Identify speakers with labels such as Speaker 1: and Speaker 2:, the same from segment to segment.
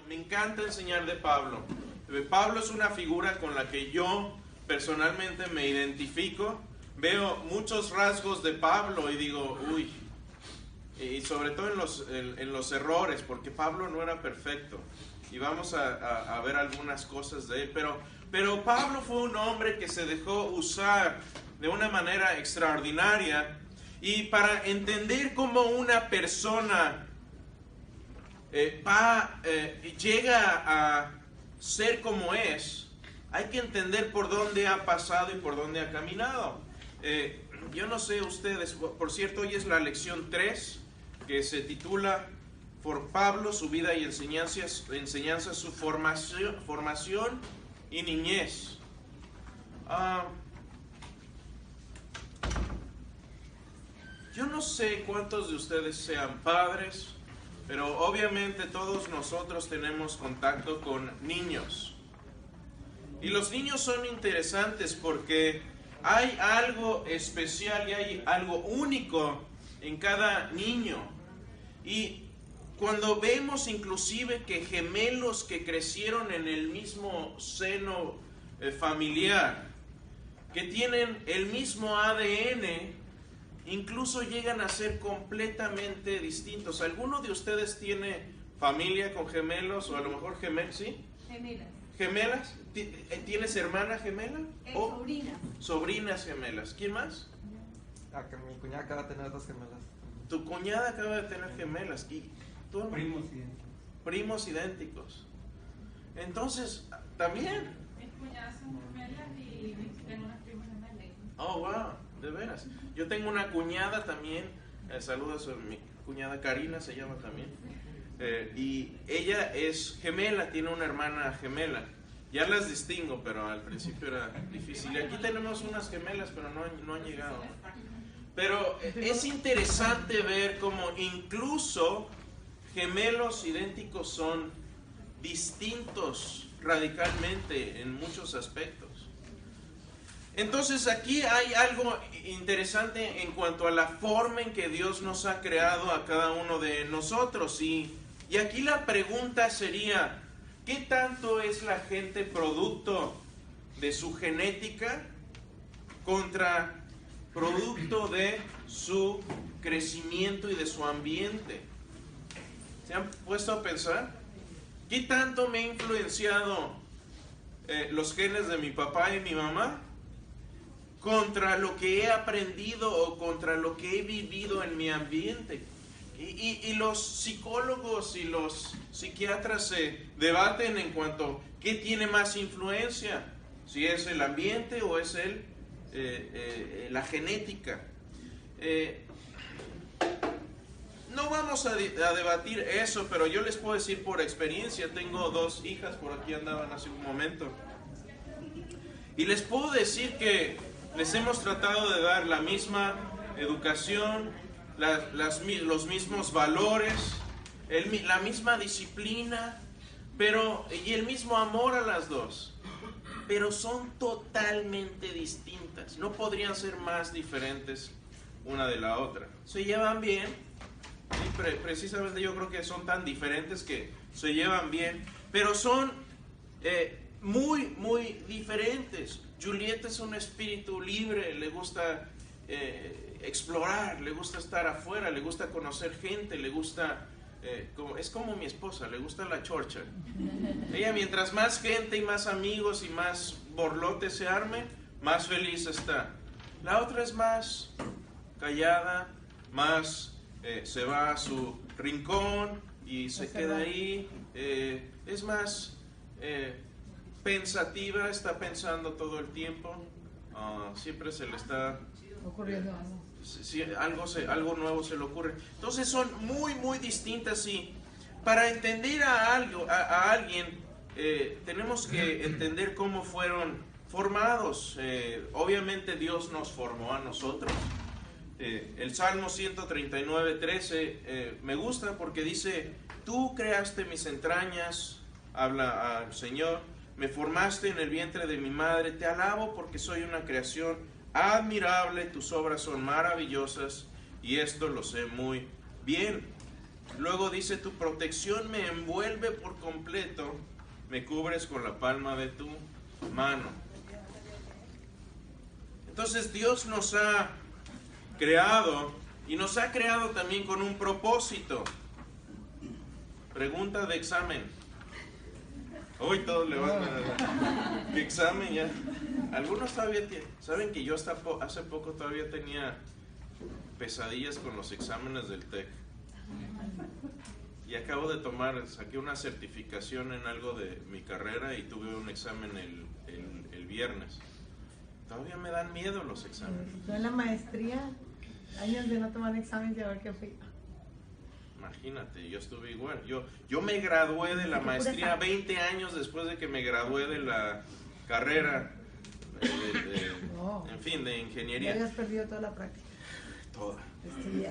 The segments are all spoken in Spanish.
Speaker 1: Me encanta enseñar de Pablo. Pablo es una figura con la que yo personalmente me identifico. Veo muchos rasgos de Pablo y digo, uy, y sobre todo en los errores, porque Pablo no era perfecto. Y vamos a ver algunas cosas de él. Pero Pablo fue un hombre que se dejó usar de una manera extraordinaria. Y para entender cómo una persona llega a ser como es, hay que entender por dónde ha pasado y por dónde ha caminado. Yo no sé ustedes, por cierto, hoy es la lección 3, que se titula Por Pablo, su vida y enseñanzas, su formación y niñez. Yo no sé cuántos de ustedes sean padres, pero obviamente todos nosotros tenemos contacto con niños. Y los niños son interesantes porque hay algo especial y hay algo único en cada niño. Y cuando vemos inclusive que gemelos que crecieron en el mismo seno familiar, que tienen el mismo ADN, incluso llegan a ser completamente distintos. ¿Alguno de ustedes tiene familia con gemelos o a lo mejor gemelos? ¿Sí?
Speaker 2: Gemelas.
Speaker 1: ¿Gemelas? ¿Tienes hermana gemela?
Speaker 2: Sobrinas.
Speaker 1: Sobrinas gemelas. ¿Quién más?
Speaker 3: Que mi cuñada acaba de tener 2 gemelas.
Speaker 1: Tu cuñada acaba de tener gemelas. ¿Y tú?
Speaker 3: Primos idénticos.
Speaker 1: Primos idénticos. Entonces, también.
Speaker 4: Mis cuñadas son gemelas y tengo unas primas gemelas.
Speaker 1: Oh, wow, de veras. Yo tengo una cuñada también. Saludos a mi cuñada Karina, se llama también. Y ella es gemela, tiene una hermana gemela. Ya las distingo, pero al principio era difícil. Y aquí tenemos unas gemelas, pero no han llegado. Pero es interesante ver cómo incluso gemelos idénticos son distintos radicalmente en muchos aspectos. Entonces aquí hay algo interesante en cuanto a la forma en que Dios nos ha creado a cada uno de nosotros. Y aquí la pregunta sería, ¿qué tanto es la gente producto de su genética contra producto de su crecimiento y de su ambiente? ¿Se han puesto a pensar? ¿Qué tanto me ha influenciado los genes de mi papá y mi mamá contra lo que he aprendido o contra lo que he vivido en mi ambiente? Y los psicólogos y los psiquiatras se debaten en cuanto a qué tiene más influencia, si es el ambiente o es la genética. No vamos a debatir eso, pero yo les puedo decir por experiencia, tengo 2 hijas, por aquí andaban hace un momento, y les puedo decir que les hemos tratado de dar la misma educación, los mismos valores, la misma disciplina, y el mismo amor a las 2, pero son totalmente distintas. No podrían ser más diferentes una de la otra. Se llevan bien, y precisamente yo creo que son tan diferentes que se llevan bien, pero son muy, muy diferentes. Julieta es un espíritu libre, le gusta explorar, le gusta estar afuera, le gusta conocer gente, le gusta, es como mi esposa, le gusta la chorcha. Ella, mientras más gente y más amigos y más borlote se arme, más feliz está. La otra es más callada, más se va a su rincón y se queda ahí, es más pensativa, está pensando todo el tiempo, siempre se le está
Speaker 5: ocurriendo algo.
Speaker 1: Algo nuevo se le ocurre. Entonces son muy, muy distintas, y para entender a alguien tenemos que entender cómo fueron formados. Obviamente Dios nos formó a nosotros. El Salmo 139:13 me gusta porque dice: tú creaste mis entrañas, habla al Señor, me formaste en el vientre de mi madre, te alabo porque soy una creación admirable, tus obras son maravillosas y esto lo sé muy bien. Luego dice, tu protección me envuelve por completo, me cubres con la palma de tu mano. Entonces Dios nos ha creado y nos ha creado también con un propósito. Pregunta de examen. Hoy todos le van a... ¿Qué examen ya? Algunos todavía tienen. ¿Saben que yo hasta hace poco todavía tenía pesadillas con los exámenes del TEC? Y acabo de saqué una certificación en algo de mi carrera y tuve un examen el viernes. Todavía me dan miedo los exámenes.
Speaker 5: Yo en la maestría, años de no tomar examen y a ver qué fui.
Speaker 1: Imagínate, yo estuve igual. Yo me gradué de la maestría 20 años después de que me gradué de la carrera en fin, de ingeniería.
Speaker 5: Ya habías perdido toda la práctica.
Speaker 1: Toda.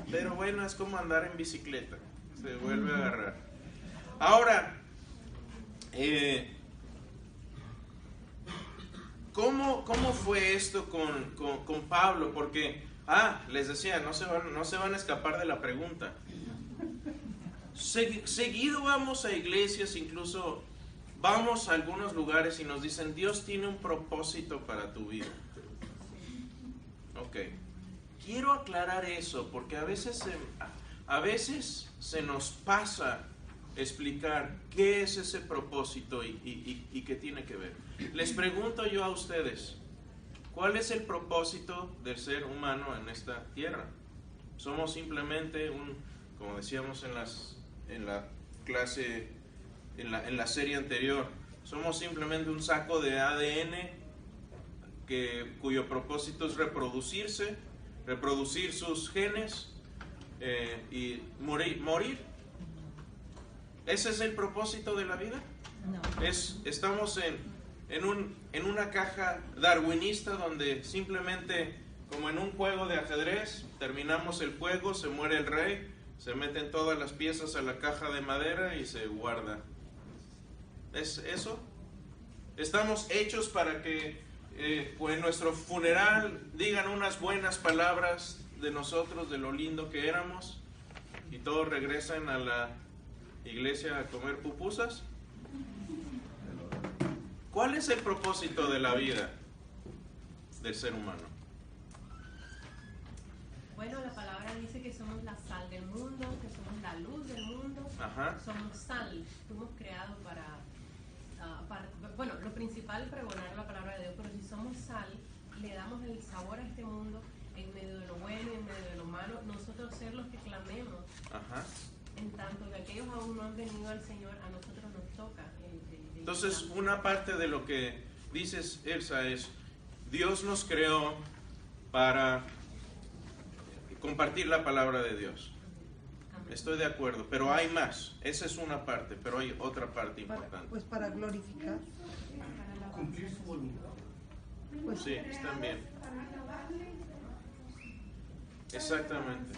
Speaker 1: Pero bueno, es como andar en bicicleta. Se vuelve a agarrar. Ahora, ¿cómo fue esto con Pablo? Porque, les decía, no se van a escapar de la pregunta. Seguido vamos a iglesias, incluso vamos a algunos lugares y nos dicen, Dios tiene un propósito para tu vida. Ok. Quiero aclarar eso porque a veces se nos pasa explicar qué es ese propósito y qué tiene que ver. Les pregunto yo a ustedes, ¿cuál es el propósito del ser humano en esta tierra? Somos simplemente como decíamos en la clase, en la serie anterior, somos simplemente un saco de ADN cuyo propósito es reproducir sus genes y morir. ¿Ese es el propósito de la vida?
Speaker 5: No.
Speaker 1: Estamos en una caja darwinista donde simplemente, como en un juego de ajedrez, terminamos el juego, se muere el rey, se meten todas las piezas a la caja de madera y se guarda. ¿Es eso? Estamos hechos para que en nuestro funeral digan unas buenas palabras de nosotros, de lo lindo que éramos, y todos regresan a la iglesia a comer pupusas. ¿Cuál es el propósito de la vida del ser humano?
Speaker 2: Bueno, la palabra dice que somos la sal del mundo, que somos la luz del mundo.
Speaker 1: Ajá.
Speaker 2: Somos sal, fuimos creados para, bueno, lo principal es pregonar la palabra de Dios, pero si somos sal, le damos el sabor a este mundo en medio de lo bueno y en medio de lo malo, nosotros ser los que clamemos. Ajá. En tanto que aquellos aún no han venido al Señor, a nosotros nos toca.
Speaker 1: Entonces, una parte de lo que dices, Elsa, es Dios nos creó para compartir la palabra de Dios. Estoy de acuerdo, pero hay más. Esa es una parte, pero hay otra parte importante.
Speaker 5: Pues para glorificar.
Speaker 6: Cumplir su voluntad.
Speaker 5: Pues,
Speaker 1: sí, están bien. Exactamente.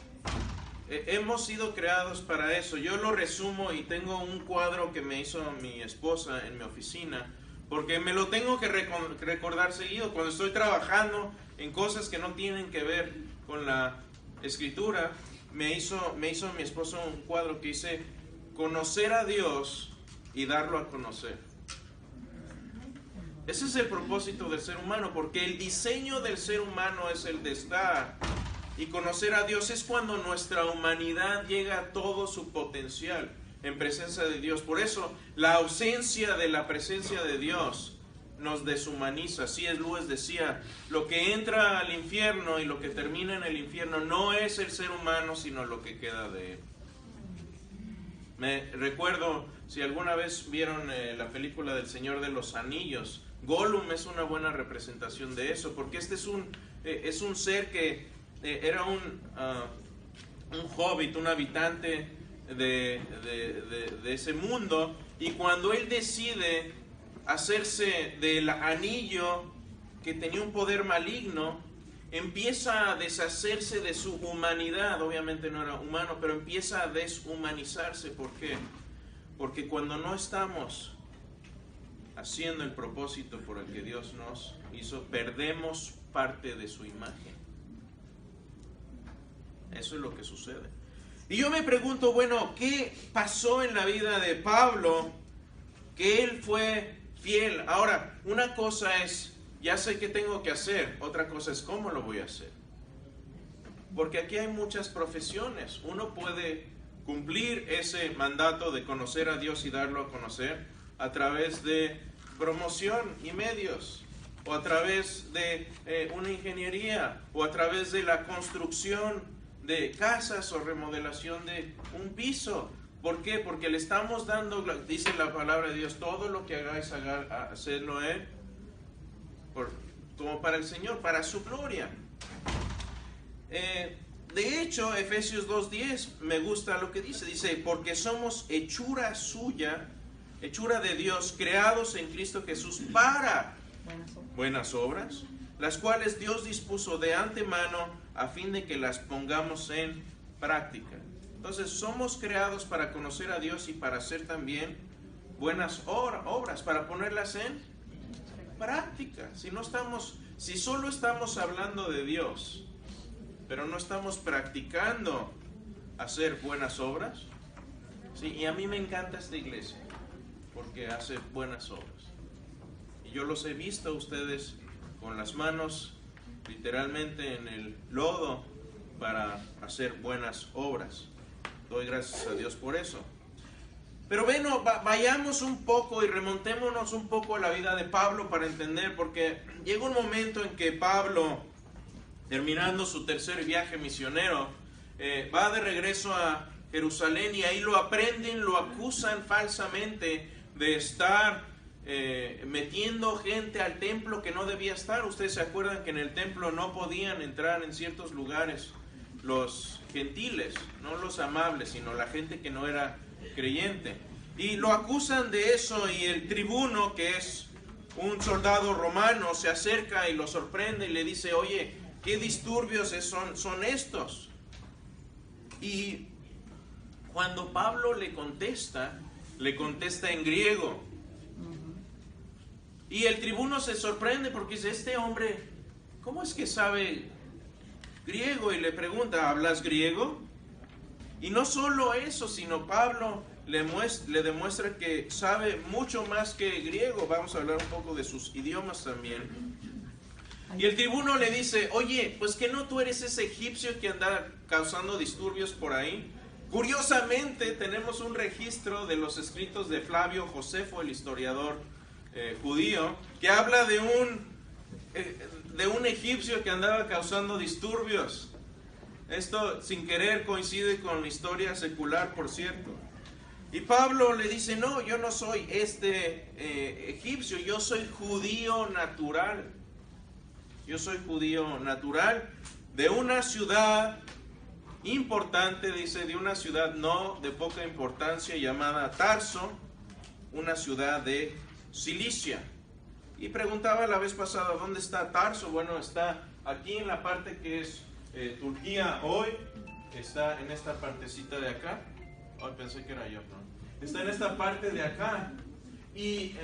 Speaker 1: Hemos sido creados para eso. Yo lo resumo y tengo un cuadro que me hizo mi esposa en mi oficina, porque me lo tengo que recordar seguido cuando estoy trabajando en cosas que no tienen que ver con la escritura. Me hizo mi esposo un cuadro que dice conocer a Dios y darlo a conocer. Ese es el propósito del ser humano, porque el diseño del ser humano es el de estar y conocer a Dios. Es cuando nuestra humanidad llega a todo su potencial en presencia de Dios. Por eso la ausencia de la presencia de Dios nos deshumaniza. C.S. Lewis decía, lo que entra al infierno y lo que termina en el infierno no es el ser humano, sino lo que queda de él. Me recuerdo, si alguna vez vieron la película del Señor de los Anillos, Gollum es una buena representación de eso, porque este es un ser que era un hobbit, un habitante de ese mundo, y cuando él decide hacerse del anillo que tenía un poder maligno, empieza a deshacerse de su humanidad. Obviamente no era humano, pero empieza a deshumanizarse. ¿Por qué? Porque cuando no estamos haciendo el propósito por el que Dios nos hizo, perdemos parte de su imagen. Eso es lo que sucede. Y yo me pregunto, bueno, ¿qué pasó en la vida de Pablo que él fue fiel? Ahora, una cosa es, ya sé qué tengo que hacer, otra cosa es cómo lo voy a hacer. Porque aquí hay muchas profesiones. Uno puede cumplir ese mandato de conocer a Dios y darlo a conocer a través de promoción y medios, o a través de una ingeniería, o a través de la construcción de casas o remodelación de un piso. ¿Por qué? Porque le estamos dando, dice la palabra de Dios, todo lo que hagáis, hacedlo como para el Señor, para su gloria. De hecho, Efesios 2:10 me gusta lo que dice, porque somos hechura suya, hechura de Dios, creados en Cristo Jesús para buenas obras, las cuales Dios dispuso de antemano a fin de que las pongamos en práctica. Entonces somos creados para conocer a Dios y para hacer también buenas obras, para ponerlas en práctica. Si solo estamos hablando de Dios, pero no estamos practicando hacer buenas obras, ¿sí? Y a mí me encanta esta iglesia, porque hace buenas obras. Y yo los he visto a ustedes con las manos literalmente en el lodo para hacer buenas obras. Doy gracias a Dios por eso. Pero bueno, vayamos un poco y remontémonos un poco a la vida de Pablo para entender, porque llega un momento en que Pablo, terminando su tercer viaje misionero, va de regreso a Jerusalén y ahí lo aprenden, lo acusan falsamente de estar metiendo gente al templo que no debía estar. Ustedes se acuerdan que en el templo no podían entrar en ciertos lugares los gentiles, no los amables, sino la gente que no era creyente. Y lo acusan de eso, y el tribuno, que es un soldado romano, se acerca y lo sorprende y le dice, oye, ¿qué disturbios son estos? Y cuando Pablo le contesta en griego. Y el tribuno se sorprende porque dice, este hombre, ¿cómo es que sabe griego? Y le pregunta, ¿hablas griego? Y no solo eso, sino Pablo le demuestra que sabe mucho más que griego. Vamos a hablar un poco de sus idiomas también. Y el tribuno le dice, oye, pues que no tú eres ese egipcio que anda causando disturbios por ahí. Curiosamente tenemos un registro de los escritos de Flavio Josefo, el historiador judío, que habla de un egipcio que andaba causando disturbios. Esto sin querer coincide con la historia secular, por cierto. Y Pablo le dice, no, yo no soy egipcio, yo soy judío natural. Yo soy judío natural de una ciudad importante, dice, de una ciudad no de poca importancia llamada Tarso, una ciudad de Cilicia. Y preguntaba la vez pasada, ¿dónde está Tarso? Bueno, está aquí en la parte que es Turquía hoy, está en esta partecita de acá. Hoy pensé que era yo, ¿no? Está en esta parte de acá. Y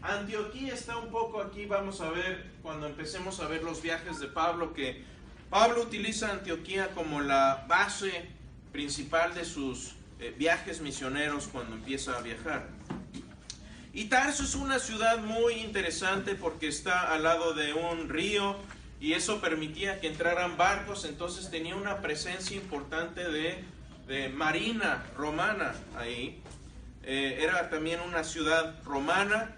Speaker 1: Antioquía está un poco aquí. Vamos a ver cuando empecemos a ver los viajes de Pablo, que Pablo utiliza Antioquía como la base principal de sus viajes misioneros cuando empieza a viajar. Y Tarso es una ciudad muy interesante porque está al lado de un río y eso permitía que entraran barcos, entonces tenía una presencia importante de marina romana ahí. Era también una ciudad romana.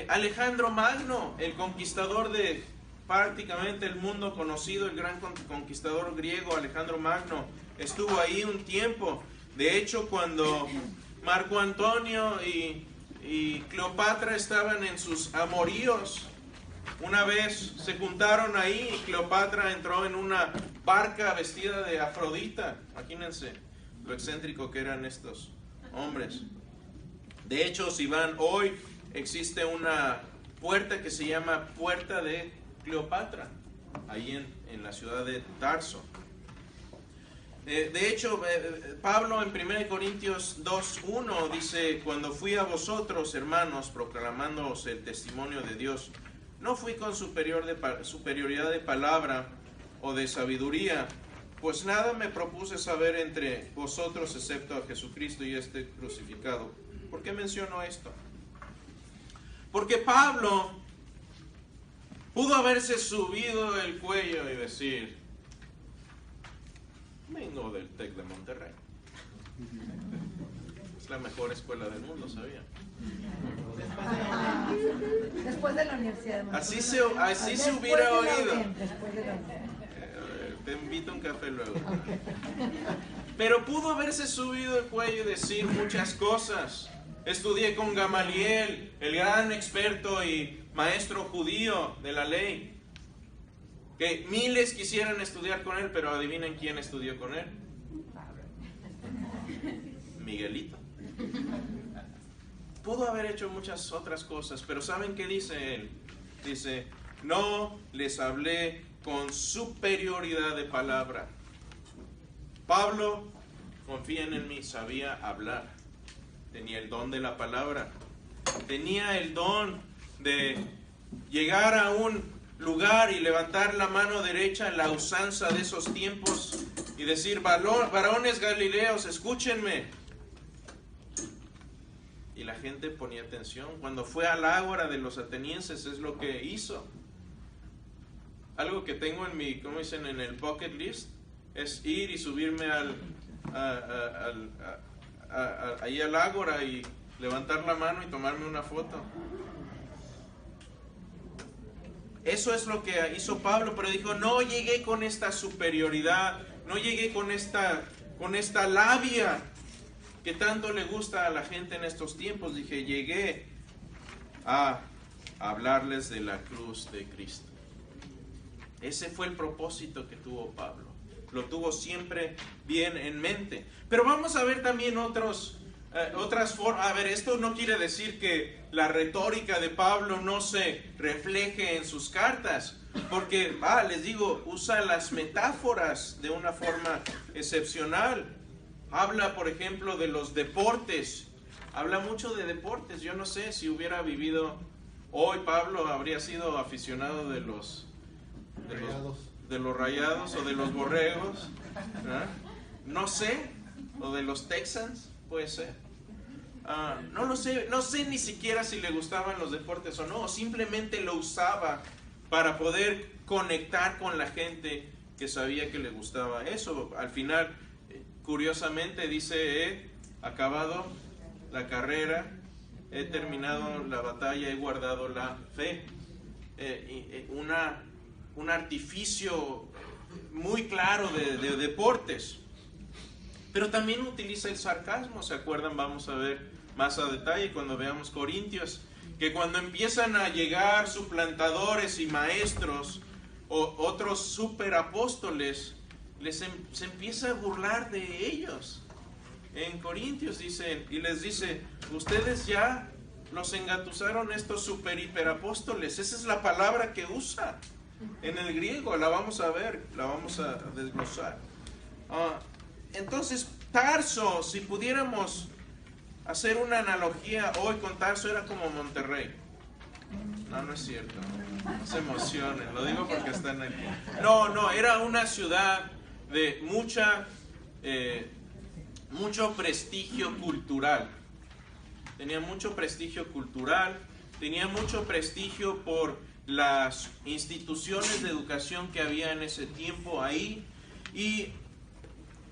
Speaker 1: Alejandro Magno, el conquistador de prácticamente el mundo conocido, el gran conquistador griego Alejandro Magno, estuvo ahí un tiempo. De hecho, cuando Marco Antonio y Cleopatra estaban en sus amoríos, una vez se juntaron ahí y Cleopatra entró en una barca vestida de Afrodita. Imagínense lo excéntrico que eran estos hombres. De hecho, si van hoy, existe una puerta que se llama Puerta de Cleopatra, ahí en la ciudad de Tarso. De hecho, Pablo en 1 Corintios 2:1 dice, cuando fui a vosotros, hermanos, proclamándoos el testimonio de Dios, no fui con superioridad de palabra o de sabiduría, pues nada me propuse saber entre vosotros excepto a Jesucristo y este crucificado. ¿Por qué menciono esto? Porque Pablo pudo haberse subido el cuello y decir: vengo del TEC de Monterrey. Es la mejor escuela del mundo, ¿sabía?
Speaker 5: Después de la universidad de Monterrey.
Speaker 1: Así se hubiera oído.
Speaker 5: Después de la universidad.
Speaker 1: Te invito a un café luego. Pero pudo haberse subido el cuello y decir muchas cosas. Estudié con Gamaliel, el gran experto y maestro judío de la ley. Que miles quisieran estudiar con él, pero adivinen quién estudió con él. Miguelito. Pudo haber hecho muchas otras cosas, pero ¿saben qué dice él? Dice: no les hablé con superioridad de palabra. Pablo, confíen en mí, sabía hablar. Tenía el don de la palabra. Tenía el don de llegar a un lugar y levantar la mano derecha, la usanza de esos tiempos, y decir: varones galileos, escúchenme. Y la gente ponía atención. Cuando fue al ágora de los atenienses, es lo que hizo. Algo que tengo en mi, ¿cómo dicen?, en el bucket list, es ir y subirme ahí al ágora y levantar la mano y tomarme una foto. Eso es lo que hizo Pablo, pero dijo: no llegué con esta superioridad, no llegué con esta labia que tanto le gusta a la gente en estos tiempos. Dije: llegué a hablarles de la cruz de Cristo. Ese fue el propósito que tuvo Pablo. Lo tuvo siempre bien en mente. Pero vamos a ver también otras formas. A ver, esto no quiere decir que la retórica de Pablo no se refleje en sus cartas, porque, les digo, usa las metáforas de una forma excepcional. Habla, por ejemplo, de los deportes. Habla mucho de deportes. Yo no sé si hubiera vivido hoy, Pablo habría sido aficionado de los Rayados o de los Borregos, ¿eh? No sé, o de los Texans, puede ser. No lo sé, no sé ni siquiera si le gustaban los deportes o no, o simplemente lo usaba para poder conectar con la gente que sabía que le gustaba eso. Al final, curiosamente, dice: he acabado la carrera, he terminado la batalla, he guardado la fe. Un artificio muy claro de deportes. Pero también utiliza el sarcasmo, ¿se acuerdan? Vamos a ver más a detalle cuando veamos Corintios, que cuando empiezan a llegar suplantadores y maestros o otros superapóstoles, se empieza a burlar de ellos. En Corintios dicen, y les dice: ustedes ya los engatusaron estos super hiperapóstoles. Esa es la palabra que usa en el griego, la vamos a ver, la vamos a desglosar. Entonces, Tarso, si pudiéramos hacer una analogía hoy con Tarso, era como Monterrey. No es cierto. No se emocionen, lo digo porque están aquí. No, era una ciudad de mucho prestigio cultural. Tenía mucho prestigio cultural, tenía mucho prestigio por las instituciones de educación que había en ese tiempo ahí. Y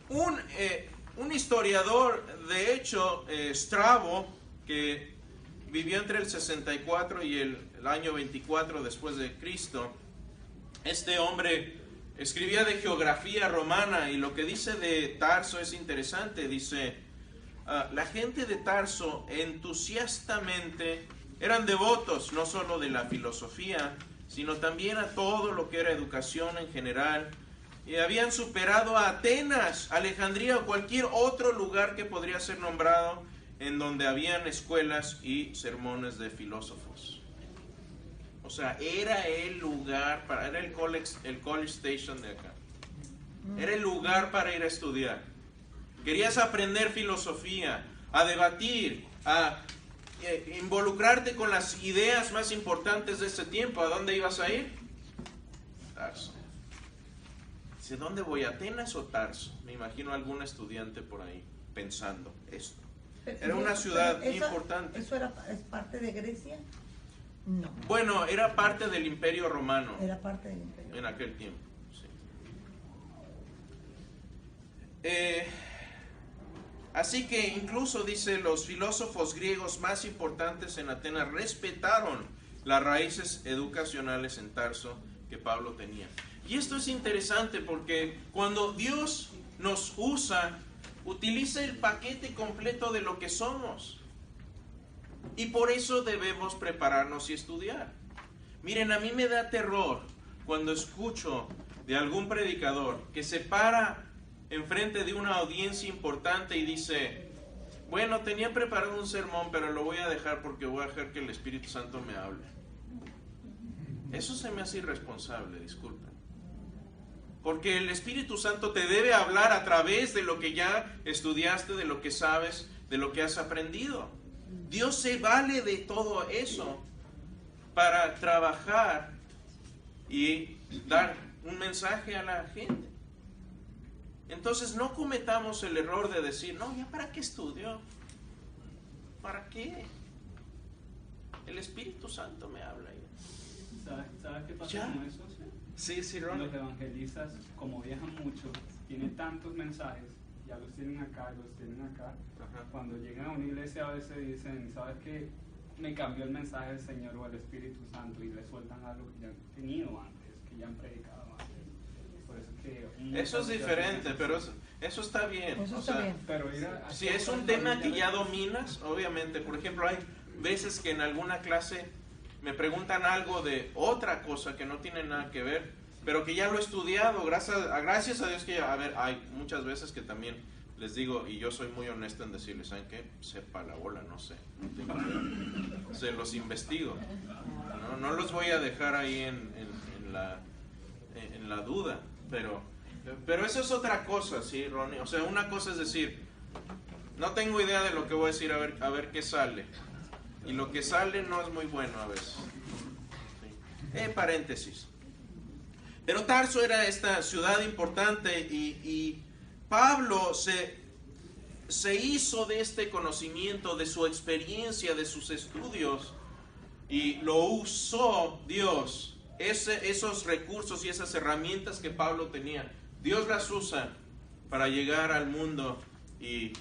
Speaker 1: un historiador, de hecho, Strabo, que vivió entre el 64 y el año 24 después de Cristo, este hombre escribía de geografía romana, y lo que dice de Tarso es interesante. Dice: la gente de Tarso entusiastamente eran devotos no solo de la filosofía, sino también a todo lo que era educación en general, y habían superado a Atenas, Alejandría o cualquier otro lugar que podría ser nombrado en donde habían escuelas y sermones de filósofos. O sea, era el lugar, era el college station de acá. Era el lugar para ir a estudiar. Querías aprender filosofía, a debatir, a involucrarte con las ideas más importantes de ese tiempo. ¿A dónde ibas a ir? Tarso. Dice, ¿dónde voy? ¿Atenas o Tarso? Me imagino algún estudiante por ahí pensando esto. Era una ciudad importante.
Speaker 5: ¿Eso es parte de Grecia? No.
Speaker 1: Bueno, era parte del Imperio Romano.
Speaker 5: Era parte del Imperio.
Speaker 1: En aquel tiempo, sí. Así que incluso dice, los filósofos griegos más importantes en Atenas respetaron las raíces educacionales en Tarso que Pablo tenía. Y esto es interesante porque cuando Dios nos usa, utiliza el paquete completo de lo que somos. Y por eso debemos prepararnos y estudiar. Miren, a mí me da terror cuando escucho de algún predicador que se para enfrente de una audiencia importante y dice, bueno, tenía preparado un sermón, pero lo voy a dejar porque voy a dejar que el Espíritu Santo me hable. Eso se me hace irresponsable, disculpen. Porque el Espíritu Santo te debe hablar a través de lo que ya estudiaste, de lo que sabes, de lo que has aprendido. Dios se vale de todo eso para trabajar y dar un mensaje a la gente. Entonces no cometamos el error de decir, no, ¿ya para qué estudio? ¿Para qué? El Espíritu Santo me habla.
Speaker 6: ¿Sabes qué pasa
Speaker 1: ¿Ya?
Speaker 6: con eso?
Speaker 1: Sí, Ron.
Speaker 6: Los evangelistas, como viajan mucho, tienen tantos mensajes, ya los tienen acá, los tienen acá.
Speaker 1: Ajá.
Speaker 6: Cuando llegan a una iglesia a veces dicen, ¿sabes qué? Me cambió el mensaje del Señor o el Espíritu Santo, y le sueltan algo que ya han tenido antes, que ya han predicado antes. Por eso es que
Speaker 1: Eso es diferente, pero eso está bien.
Speaker 5: Eso
Speaker 1: O
Speaker 5: está
Speaker 1: sea,
Speaker 5: bien.
Speaker 6: pero
Speaker 1: si es un tema que ya dominas, obviamente, por ejemplo, hay veces que en alguna clase me preguntan algo de otra cosa que no tiene nada que ver, pero que ya lo he estudiado, gracias a Dios que ya, a ver, hay muchas veces que también les digo, y yo soy muy honesto en decirles, ¿saben qué? Sepa la bola, no sé, no tengo idea. Se los investigo, no los voy a dejar ahí en la duda, pero eso es otra cosa, ¿sí, Ronnie? O sea, una cosa es decir, no tengo idea de lo que voy a decir, a ver qué sale. Y lo que sale no es muy bueno a veces. Sí. Paréntesis. Pero Tarso era esta ciudad importante y Pablo se hizo de este conocimiento, de su experiencia, de sus estudios, y lo usó Dios. Esos recursos y esas herramientas que Pablo tenía, Dios las usa para llegar al mundo y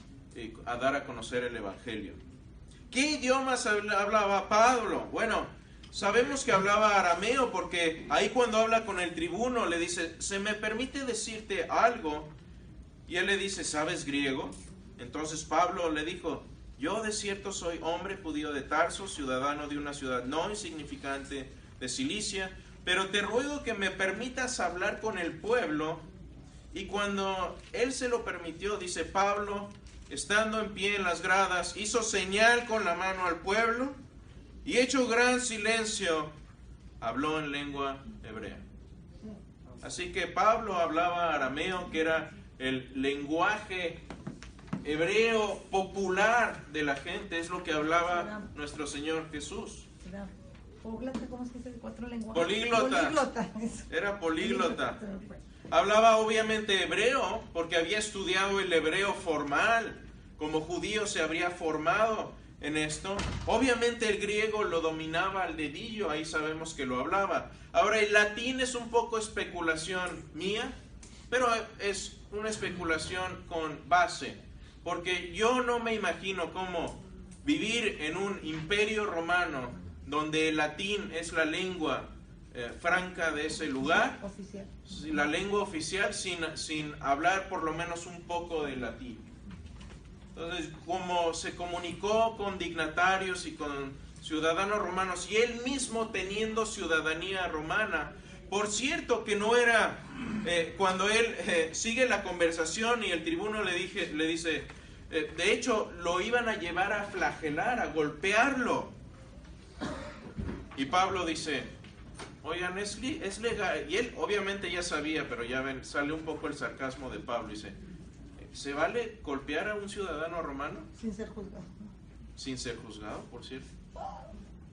Speaker 1: a dar a conocer el Evangelio. ¿Qué idiomas hablaba Pablo? Bueno, sabemos que hablaba arameo porque ahí cuando habla con el tribuno le dice, ¿se me permite decirte algo? Y él le dice, ¿sabes griego? Entonces Pablo le dijo, yo de cierto soy hombre judío de Tarso, ciudadano de una ciudad no insignificante de Cilicia, pero te ruego que me permitas hablar con el pueblo. Y cuando él se lo permitió, dice Pablo, estando en pie en las gradas, hizo señal con la mano al pueblo y hecho gran silencio, habló en lengua hebrea. Así que Pablo hablaba arameo, que era el lenguaje hebreo popular de la gente, es lo que hablaba nuestro Señor Jesús.
Speaker 5: Políglota, ¿cómo se dice? ¿Cuatro lenguajes?
Speaker 1: Políglota. Era políglota. Hablaba obviamente hebreo, porque había estudiado el hebreo formal. Como judío se habría formado en esto. Obviamente el griego lo dominaba al dedillo, ahí sabemos que lo hablaba. Ahora el latín es un poco especulación mía, pero es una especulación con base. Porque yo no me imagino cómo vivir en un imperio romano donde el latín es la lengua franca de ese lugar,
Speaker 5: Oficial.
Speaker 1: la lengua oficial, sin hablar por lo menos un poco de latín. Entonces, como se comunicó con dignatarios y con ciudadanos romanos, y él mismo teniendo ciudadanía romana, por cierto que no era, cuando él sigue la conversación y el tribuno le dice, de hecho lo iban a llevar a flagelar, a golpearlo, y Pablo dice, oigan, es legal, y él obviamente ya sabía, pero ya ven, sale un poco el sarcasmo de Pablo, dice, ¿se vale golpear a un ciudadano romano?
Speaker 5: Sin ser juzgado.
Speaker 1: Sin ser juzgado, por cierto.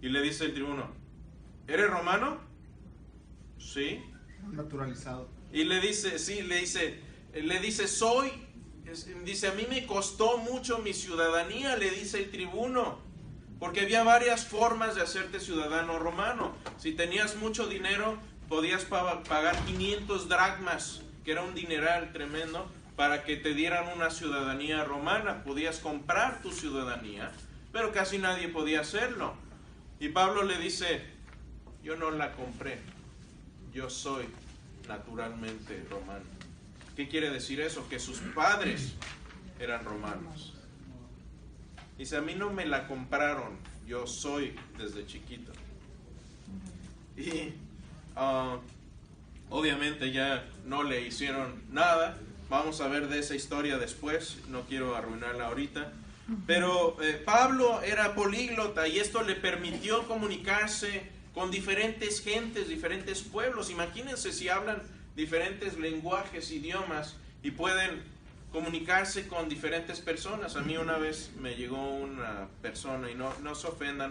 Speaker 1: Y le dice el tribuno, ¿eres romano? Sí.
Speaker 7: Naturalizado.
Speaker 1: Y le dice, dice, a mí me costó mucho mi ciudadanía, le dice el tribuno, porque había varias formas de hacerte ciudadano romano. Si tenías mucho dinero, podías pagar 500 dracmas, que era un dineral tremendo, para que te dieran una ciudadanía romana. Podías comprar tu ciudadanía, pero casi nadie podía hacerlo. Y Pablo le dice, yo no la compré, yo soy naturalmente romano. ¿Qué quiere decir eso? Que sus padres eran romanos. Dice, a mí no me la compraron, yo soy desde chiquito. Y obviamente ya no le hicieron nada. Vamos a ver de esa historia después, no quiero arruinarla ahorita. Pero Pablo era políglota y esto le permitió comunicarse con diferentes gentes, diferentes pueblos. Imagínense si hablan diferentes lenguajes, idiomas, y pueden comunicarse con diferentes personas. A mí una vez me llegó una persona, y no se ofenda,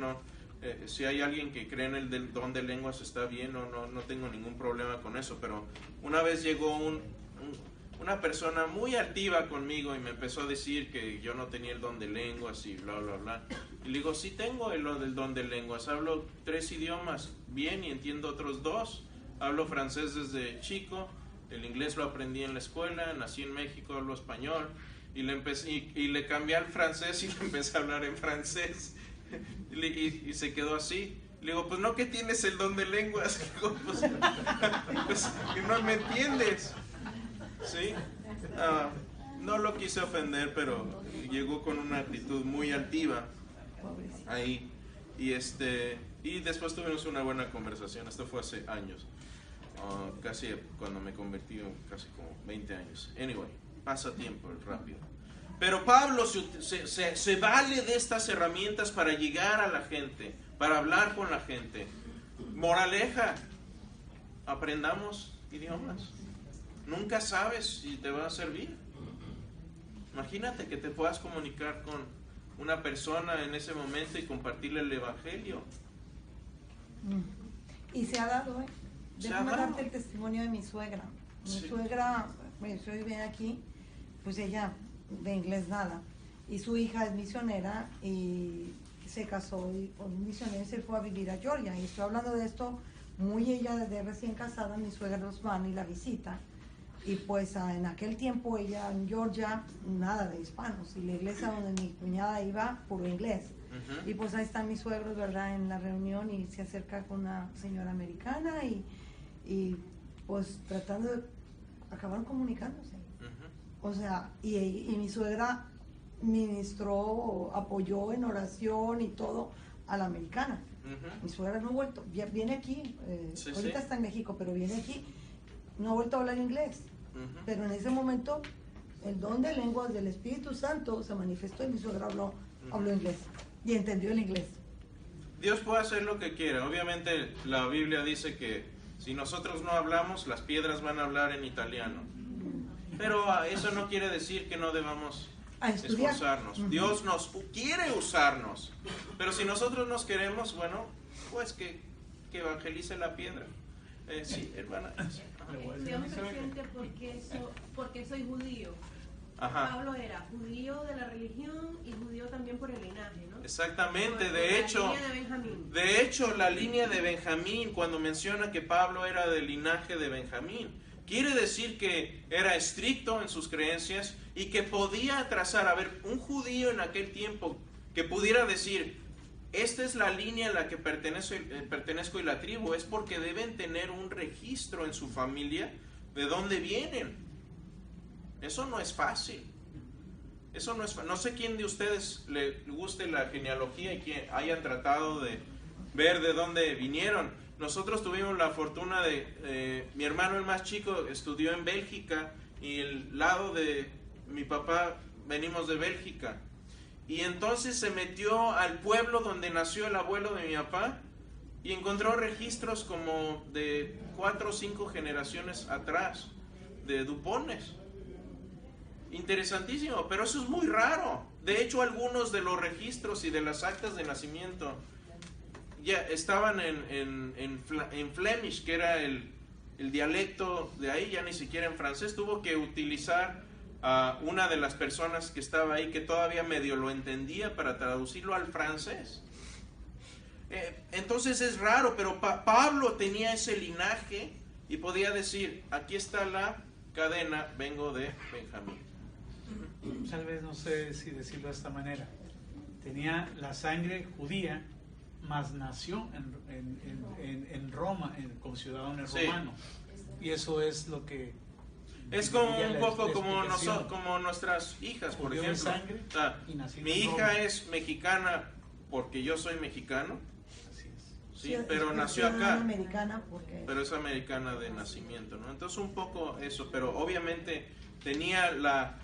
Speaker 1: si hay alguien que cree en el don de lenguas está bien, no tengo ningún problema con eso, pero una vez llegó una persona muy altiva conmigo y me empezó a decir que yo no tenía el don de lenguas y bla, bla, bla. Y le digo, sí tengo el don de lenguas, hablo 3 idiomas bien y entiendo otros 2. Hablo francés desde chico, el inglés lo aprendí en la escuela, nací en México, hablo español, y le cambié al francés y le empecé a hablar en francés, y se quedó así. Le digo, pues no que tienes el don de lenguas. Le digo, pues que no me entiendes. ¿Sí? No lo quise ofender, pero llegó con una actitud muy altiva ahí. Y después tuvimos una buena conversación. Esto fue hace años. Casi cuando me convertí, casi como 20 años. Anyway, pasa tiempo rápido. Pero Pablo se vale de estas herramientas para llegar a la gente, para hablar con la gente. Moraleja, aprendamos idiomas. Nunca sabes si te va a servir. Imagínate que te puedas comunicar con una persona en ese momento y compartirle el evangelio.
Speaker 5: Y se ha dado, Déjame darte el testimonio de mi suegra. Mi suegra, yo vivía aquí, pues ella de inglés nada. Y su hija es misionera y se casó con un misionero y se fue a vivir a Georgia. Y estoy hablando de esto muy ella de recién casada, mi suegra los van y la visita. Y pues en aquel tiempo ella en Georgia, nada de hispanos. Y la iglesia donde mi cuñada iba, puro inglés. Uh-huh. Y pues ahí están mis suegros, ¿verdad? En la reunión y se acerca con una señora americana y pues tratando de acabar comunicándose. Uh-huh. O sea, y mi suegra ministró, apoyó en oración y todo a la americana. Uh-huh. Mi suegra no ha vuelto, viene aquí, ahorita está en México, pero viene aquí, no ha vuelto a hablar inglés. Uh-huh. Pero en ese momento el don de lenguas del Espíritu Santo se manifestó y mi suegra habló inglés y entendió el inglés.
Speaker 1: Dios puede hacer lo que quiera. Obviamente la Biblia dice que si nosotros no hablamos, las piedras van a hablar en italiano. Pero eso no quiere decir que no debamos esforzarnos. Uh-huh. Dios nos quiere usarnos. Pero si nosotros nos queremos, bueno, pues que evangelice la piedra. Sí, hermana.
Speaker 2: Dios presente porque soy judío.
Speaker 1: Ajá.
Speaker 2: Pablo era judío de la religión y judío también por el linaje, ¿no?
Speaker 1: Exactamente, de hecho la línea de Benjamín, cuando menciona que Pablo era del linaje de Benjamín, quiere decir que era estricto en sus creencias y que podía trazar, a ver, un judío en aquel tiempo que pudiera decir, esta es la línea a la que pertenezco y la tribu, es porque deben tener un registro en su familia de dónde vienen. Eso no es fácil. No sé quién de ustedes le guste la genealogía y que hayan tratado de ver de dónde vinieron. Nosotros tuvimos la fortuna de, mi hermano el más chico estudió en Bélgica y el lado de mi papá venimos de Bélgica. Y entonces se metió al pueblo donde nació el abuelo de mi papá y encontró registros como de 4 o 5 generaciones atrás de Dupones. Interesantísimo, pero eso es muy raro. De hecho, algunos de los registros y de las actas de nacimiento ya estaban en Flemish, que era el el dialecto de ahí, ya ni siquiera en francés, tuvo que utilizar a una de las personas que estaba ahí que todavía medio lo entendía para traducirlo al francés. Entonces es raro, pero Pablo tenía ese linaje y podía decir, aquí está la cadena, vengo de Benjamín.
Speaker 7: Tal vez no sé si decirlo de esta manera. Tenía la sangre judía, mas nació en Roma, con ciudadanos romanos. Y eso es lo que...
Speaker 1: Es como un poco como nuestras hijas, por ejemplo.
Speaker 7: Sangre,
Speaker 1: mi hija es mexicana porque yo soy mexicano. Sí, pero nació acá.
Speaker 5: Americana porque...
Speaker 1: Pero es americana de nacimiento, ¿no? Entonces un poco eso, pero obviamente tenía la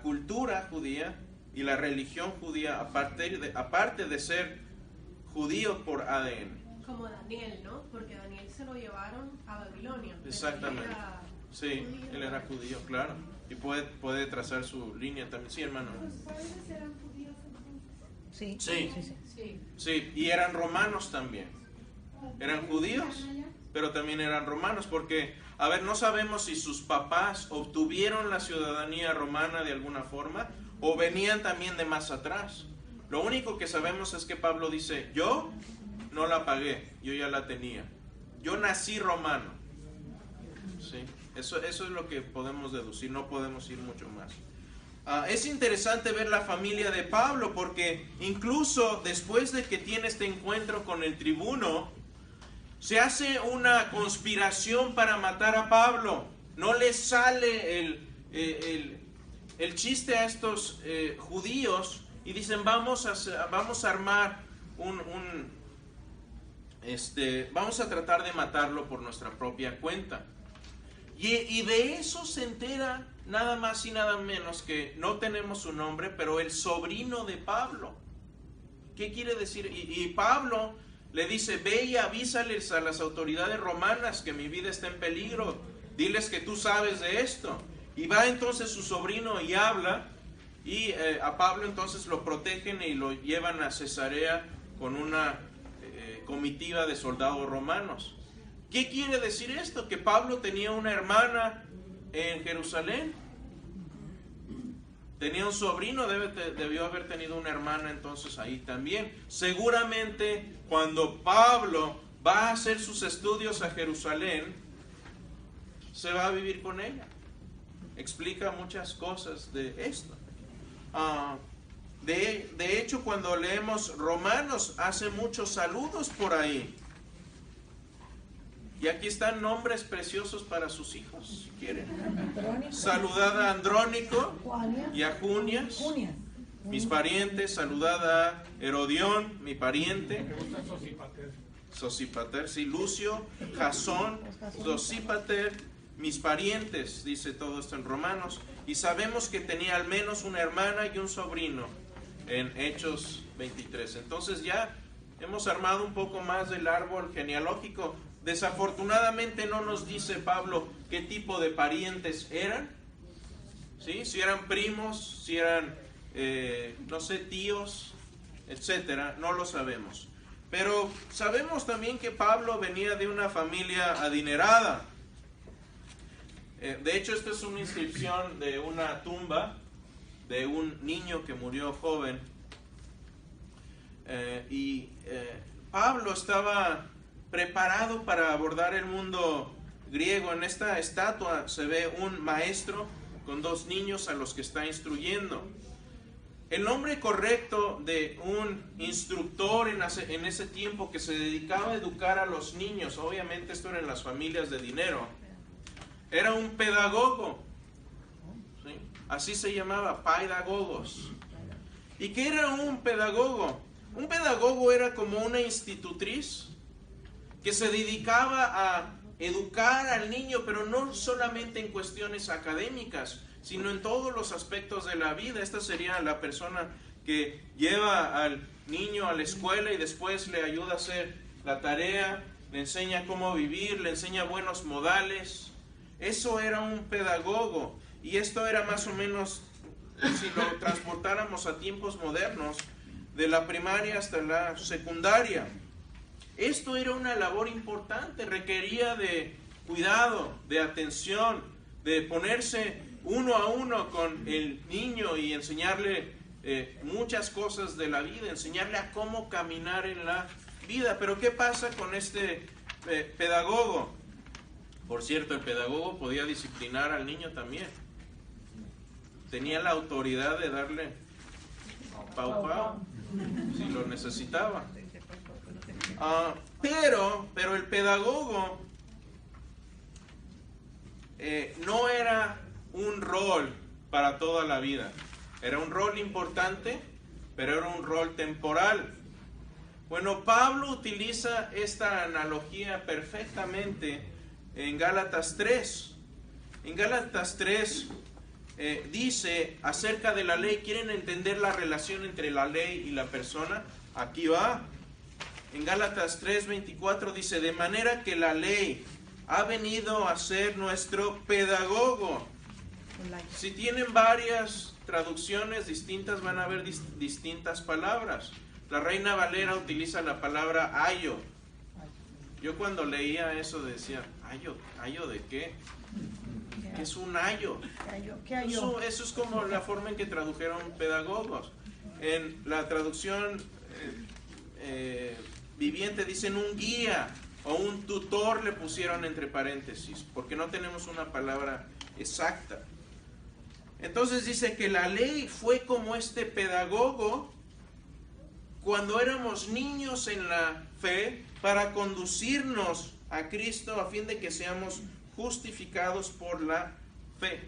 Speaker 1: cultura judía y la religión judía, aparte de ser judío por ADN.
Speaker 2: Como Daniel, ¿no? Porque Daniel se lo llevaron a Babilonia.
Speaker 1: Exactamente. Sí, él era judío, claro. Y puede trazar su línea también. Sí, hermano.
Speaker 4: ¿Los padres eran judíos entonces?
Speaker 2: Sí.
Speaker 1: Sí, y eran romanos también. Eran judíos, pero también eran romanos, porque, a ver, no sabemos si sus papás obtuvieron la ciudadanía romana de alguna forma o venían también de más atrás. Lo único que sabemos es que Pablo dice, yo no la pagué, yo ya la tenía. Yo nací romano. ¿Sí? Eso es lo que podemos deducir, no podemos ir mucho más. Es interesante ver la familia de Pablo, porque incluso después de que tiene este encuentro con el tribuno, se hace una conspiración para matar a Pablo. No les sale el chiste a estos judíos y dicen, vamos a armar vamos a tratar de matarlo por nuestra propia cuenta. Y de eso se entera nada más y nada menos que, no tenemos su nombre, pero el sobrino de Pablo. ¿Qué quiere decir? Y Pablo le dice, ve y avísales a las autoridades romanas que mi vida está en peligro. Diles que tú sabes de esto. Y va entonces su sobrino y habla, y a Pablo entonces lo protegen y lo llevan a Cesarea con una comitiva de soldados romanos. ¿Qué quiere decir esto? Que Pablo tenía una hermana en Jerusalén. Tenía un sobrino, debió haber tenido una hermana entonces ahí también. Seguramente cuando Pablo va a hacer sus estudios a Jerusalén, se va a vivir con ella. Explica muchas cosas de esto. De hecho, cuando leemos Romanos, hace muchos saludos por ahí. Y aquí están nombres preciosos para sus hijos, si quieren. Saludad a Andrónico y a Junias, mis parientes. Saludad a Herodión, mi pariente. Sosipater, sí, Lucio, Jasón, Sosípater, mis parientes, dice todo esto en Romanos. Y sabemos que tenía al menos una hermana y un sobrino en Hechos 23. Entonces ya hemos armado un poco más del árbol genealógico. Desafortunadamente no nos dice Pablo qué tipo de parientes eran, ¿sí? Si eran primos, si eran, no sé, tíos, etcétera, no lo sabemos. Pero sabemos también que Pablo venía de una familia adinerada. De hecho, esta es una inscripción de una tumba de un niño que murió joven. Pablo estaba preparado para abordar el mundo griego. En esta estatua se ve un maestro con dos niños a los que está instruyendo. El nombre correcto de un instructor en ese tiempo que se dedicaba a educar a los niños, obviamente esto era en las familias de dinero, era un pedagogo, ¿sí? Así se llamaba, paidagogos. ¿Y qué era un pedagogo? Un pedagogo era como una institutriz que se dedicaba a educar al niño, pero no solamente en cuestiones académicas, sino en todos los aspectos de la vida. Esta sería la persona que lleva al niño a la escuela y después le ayuda a hacer la tarea, le enseña cómo vivir, le enseña buenos modales. Eso era un pedagogo. Y esto era más o menos, si lo transportáramos a tiempos modernos, de la primaria hasta la secundaria. Esto era una labor importante, requería de cuidado, de atención, de ponerse uno a uno con el niño y enseñarle muchas cosas de la vida, enseñarle a cómo caminar en la vida. Pero ¿qué pasa con este pedagogo? Por cierto, el pedagogo podía disciplinar al niño también. Tenía la autoridad de darle pau pau si lo necesitaba. Pero el pedagogo no era un rol para toda la vida. Era un rol importante, pero era un rol temporal. Bueno, Pablo utiliza esta analogía perfectamente en Gálatas 3. En Gálatas 3 dice acerca de la ley. ¿Quieren entender la relación entre la ley y la persona? Aquí va. En Gálatas 3:24 dice: de manera que la ley ha venido a ser nuestro pedagogo. Si tienen varias traducciones distintas, van a ver distintas palabras. La Reina Valera utiliza la palabra ayo. Yo cuando leía eso decía, ¿ayo de qué? ¿Qué es un ayo? Eso es como la forma en que tradujeron pedagogos. En la traducción viviente dicen un guía o un tutor, le pusieron entre paréntesis, porque no tenemos una palabra exacta. Entonces dice que la ley fue como este pedagogo cuando éramos niños en la fe, para conducirnos a Cristo a fin de que seamos justificados por la fe.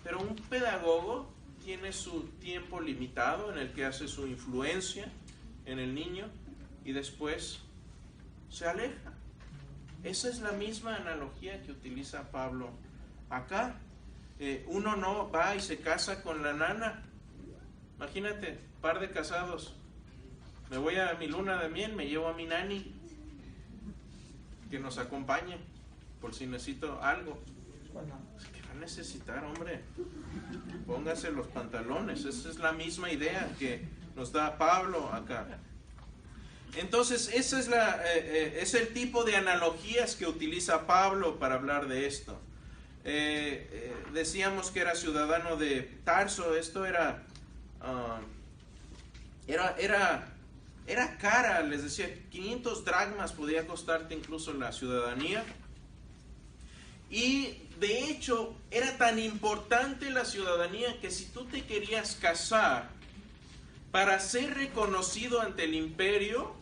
Speaker 1: Pero un pedagogo tiene su tiempo limitado en el que hace su influencia en el niño y después se aleja. Esa es la misma analogía que utiliza Pablo acá. Uno no va y se casa con la nana. Imagínate, par de casados. Me voy a mi luna de miel, me llevo a mi nani que nos acompañe por si necesito algo. ¿Qué va a necesitar, hombre? Póngase los pantalones. Esa es la misma idea que nos da Pablo acá. Entonces, esa es el tipo de analogías que utiliza Pablo para hablar de esto. Decíamos que era ciudadano de Tarso. Esto era cara, les decía, 500 dracmas podía costarte incluso la ciudadanía. Y de hecho, era tan importante la ciudadanía que si tú te querías casar, para ser reconocido ante el imperio,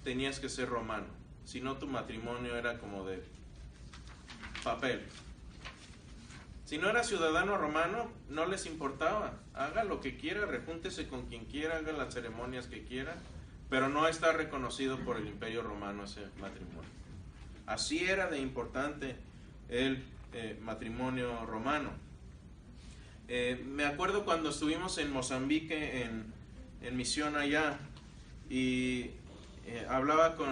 Speaker 1: tenías que ser romano. Si no, tu matrimonio era como de papel. Si no era ciudadano romano, no les importaba. Haga lo que quiera, repúntese con quien quiera, haga las ceremonias que quiera, pero no está reconocido por el imperio romano ese matrimonio. Así era de importante el matrimonio romano. Me acuerdo cuando estuvimos en Mozambique en misión allá y hablaba con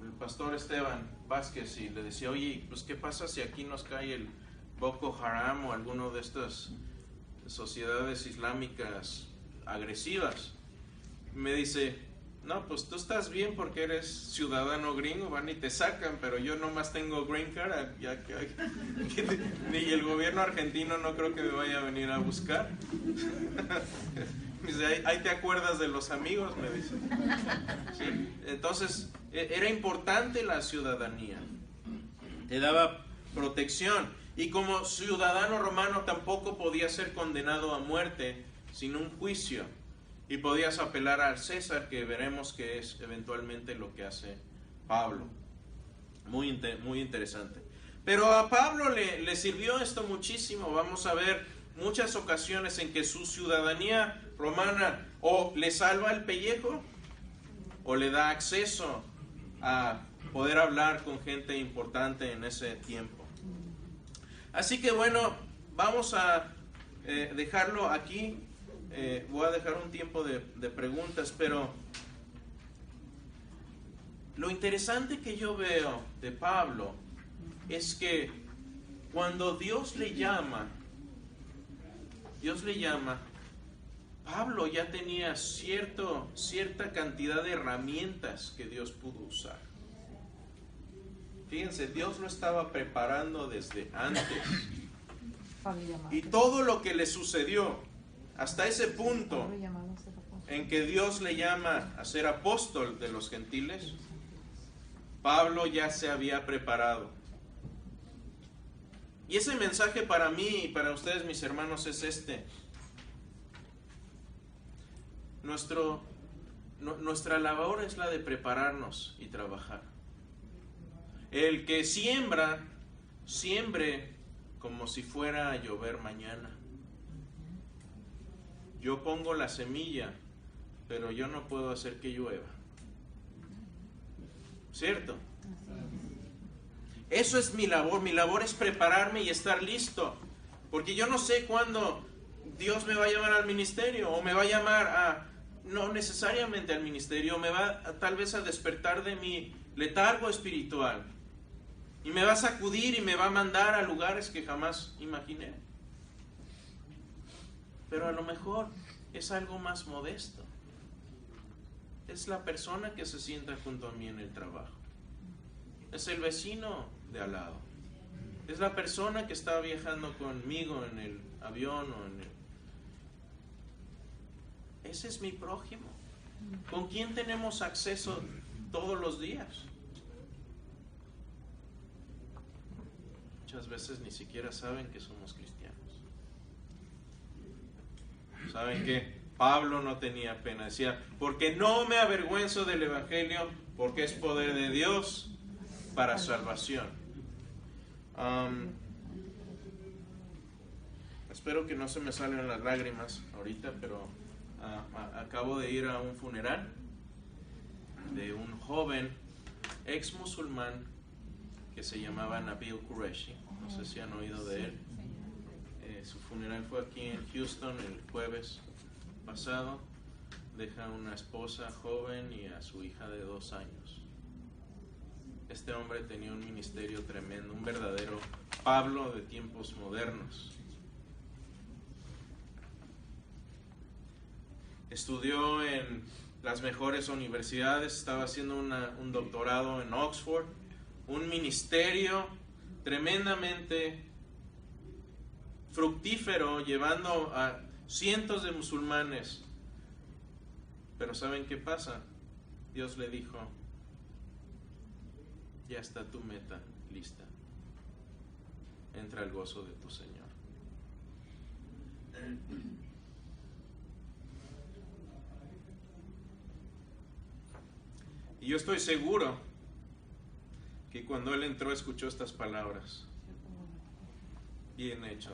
Speaker 1: el pastor Esteban Vázquez y le decía, oye, pues ¿qué pasa si aquí nos cae el Boko Haram o alguno de estas sociedades islámicas agresivas? Me dice, no, pues tú estás bien porque eres ciudadano gringo, van y te sacan, pero yo nomás tengo green card, ni el gobierno argentino no creo que me vaya a venir a buscar. Me dice, ahí te acuerdas de los amigos, me dice. ¿Sí? Entonces, era importante la ciudadanía, te daba protección. Y como ciudadano romano tampoco podía ser condenado a muerte sin un juicio. Y podías apelar al César, que veremos que es eventualmente lo que hace Pablo. Muy interesante. Pero a Pablo le sirvió esto muchísimo. Vamos a ver muchas ocasiones en que su ciudadanía romana o le salva el pellejo o le da acceso a poder hablar con gente importante en ese tiempo. Así que bueno, vamos a dejarlo aquí. Voy a dejar un tiempo de preguntas, pero lo interesante que yo veo de Pablo es que cuando Dios le llama, Pablo ya tenía cierta cantidad de herramientas que Dios pudo usar. Fíjense, Dios lo estaba preparando desde antes.
Speaker 5: Pablo llamado.
Speaker 1: Y todo lo que le sucedió hasta ese punto
Speaker 5: Pablo llamado a ser apóstol.
Speaker 1: en que Dios le llama a ser apóstol de los gentiles, Pablo ya se había preparado. Y ese mensaje para mí y para ustedes, mis hermanos, es este. Nuestra labor es la de prepararnos y trabajar. El que siembra, siembre como si fuera a llover mañana. Yo pongo la semilla, pero yo no puedo hacer que llueva. ¿Cierto? Eso es mi labor. Mi labor es prepararme y estar listo. Porque yo no sé cuándo Dios me va a llamar al ministerio, o me va a llamar no necesariamente al ministerio, me va tal vez a despertar de mi letargo espiritual. Y me va a sacudir y me va a mandar a lugares que jamás imaginé. Pero a lo mejor es algo más modesto. Es la persona que se sienta junto a mí en el trabajo. Es el vecino de al lado. Es la persona que está viajando conmigo en el avión o en el... Ese es mi prójimo. ¿Con quién tenemos acceso todos los días? Muchas veces ni siquiera saben que somos cristianos. ¿Saben qué? Pablo no tenía pena. Decía, porque no me avergüenzo del evangelio, porque es poder de Dios para salvación. Espero que no se me salgan las lágrimas ahorita, pero acabo de ir a un funeral de un joven ex musulmán que se llamaba Nabil Qureshi. No sé si han oído de él. Su funeral fue aquí en Houston el jueves pasado. Deja una esposa joven y a su hija de 2 años. Este hombre tenía un ministerio tremendo, un verdadero Pablo de tiempos modernos. Estudió en las mejores universidades, estaba haciendo un doctorado en Oxford, un ministerio tremendamente fructífero, llevando a cientos de musulmanes. Pero ¿saben qué pasa? Dios le dijo, ya está tu meta lista. Entra al gozo de tu Señor. Y yo estoy seguro que cuando él entró escuchó estas palabras: bien hecho,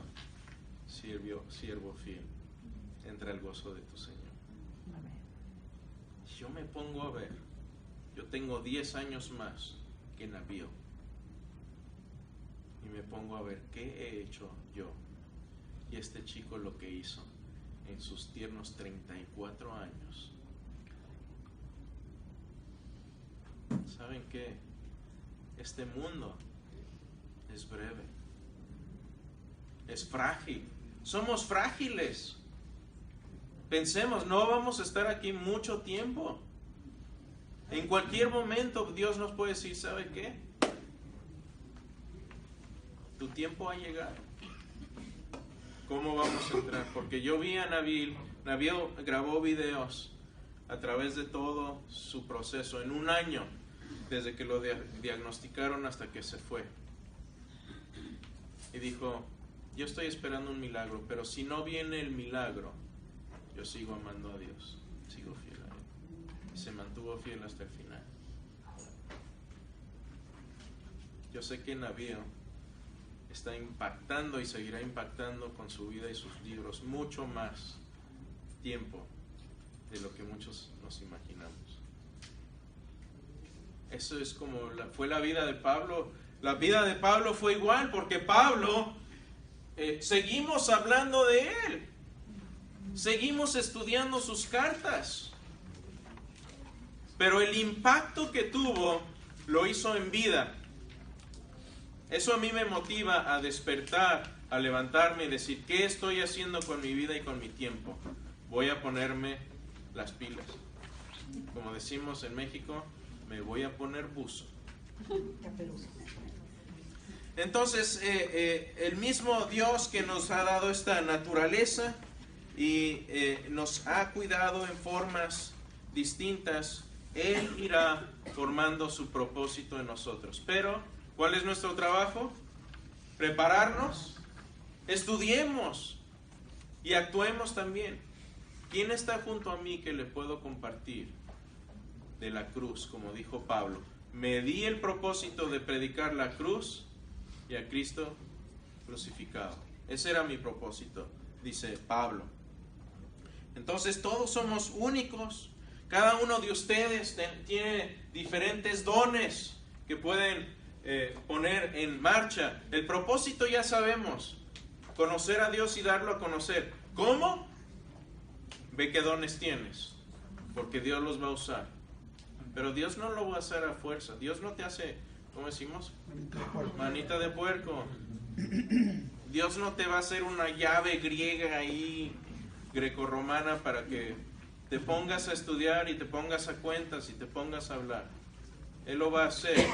Speaker 1: siervo fiel, entra al gozo de tu Señor. Yo me pongo a ver, yo tengo 10 años más que Nabil, y me pongo a ver qué he hecho yo y este chico lo que hizo en sus tiernos 34 años. ¿Saben qué? Este mundo es breve, es frágil, somos frágiles. Pensemos, no vamos a estar aquí mucho tiempo. En cualquier momento Dios nos puede decir, ¿sabe qué? Tu tiempo ha llegado. ¿Cómo vamos a entrar? Porque yo vi a Nabil grabó videos a través de todo su proceso en un año, desde que lo diagnosticaron hasta que se fue. Y dijo, yo estoy esperando un milagro, pero si no viene el milagro, yo sigo amando a Dios, sigo fiel a Él. Y se mantuvo fiel hasta el final. Yo sé que Nabil está impactando y seguirá impactando con su vida y sus libros mucho más tiempo de lo que muchos nos imaginamos. Eso es como fue la vida de Pablo. La vida de Pablo fue igual, porque Pablo, seguimos hablando de él. Seguimos estudiando sus cartas. Pero el impacto que tuvo lo hizo en vida. Eso a mí me motiva a despertar, a levantarme y decir, ¿qué estoy haciendo con mi vida y con mi tiempo? Voy a ponerme las pilas. Como decimos en México, me voy a poner buzo.
Speaker 5: Caperuso.
Speaker 1: Entonces, el mismo Dios que nos ha dado esta naturaleza y nos ha cuidado en formas distintas, Él irá formando su propósito en nosotros. Pero, ¿cuál es nuestro trabajo? Prepararnos, estudiemos y actuemos también. ¿Quién está junto a mí que le puedo compartir de la cruz? Como dijo Pablo, me di el propósito de predicar la cruz y a Cristo crucificado. Ese era mi propósito, dice Pablo. Entonces todos somos únicos. Cada uno de ustedes tiene diferentes dones que pueden poner en marcha. El propósito ya sabemos, conocer a Dios y darlo a conocer. ¿Cómo? Ve qué dones tienes, porque Dios los va a usar. Pero Dios no lo va a hacer a fuerza. Dios no te hace, ¿cómo decimos? Manita de puerco. Dios no te va a hacer una llave griega ahí, grecorromana, para que te pongas a estudiar y te pongas a cuentas y te pongas a hablar. Él lo va a hacer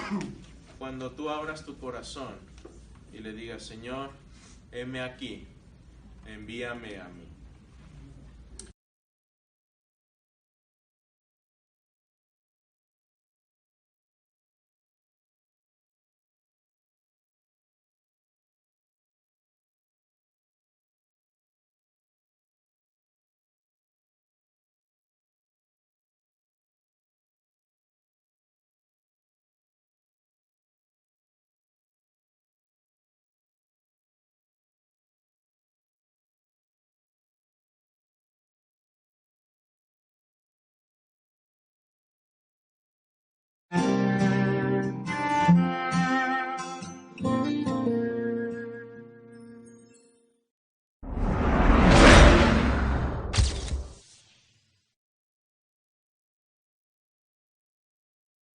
Speaker 1: cuando tú abras tu corazón y le digas, Señor, heme aquí, envíame a mí.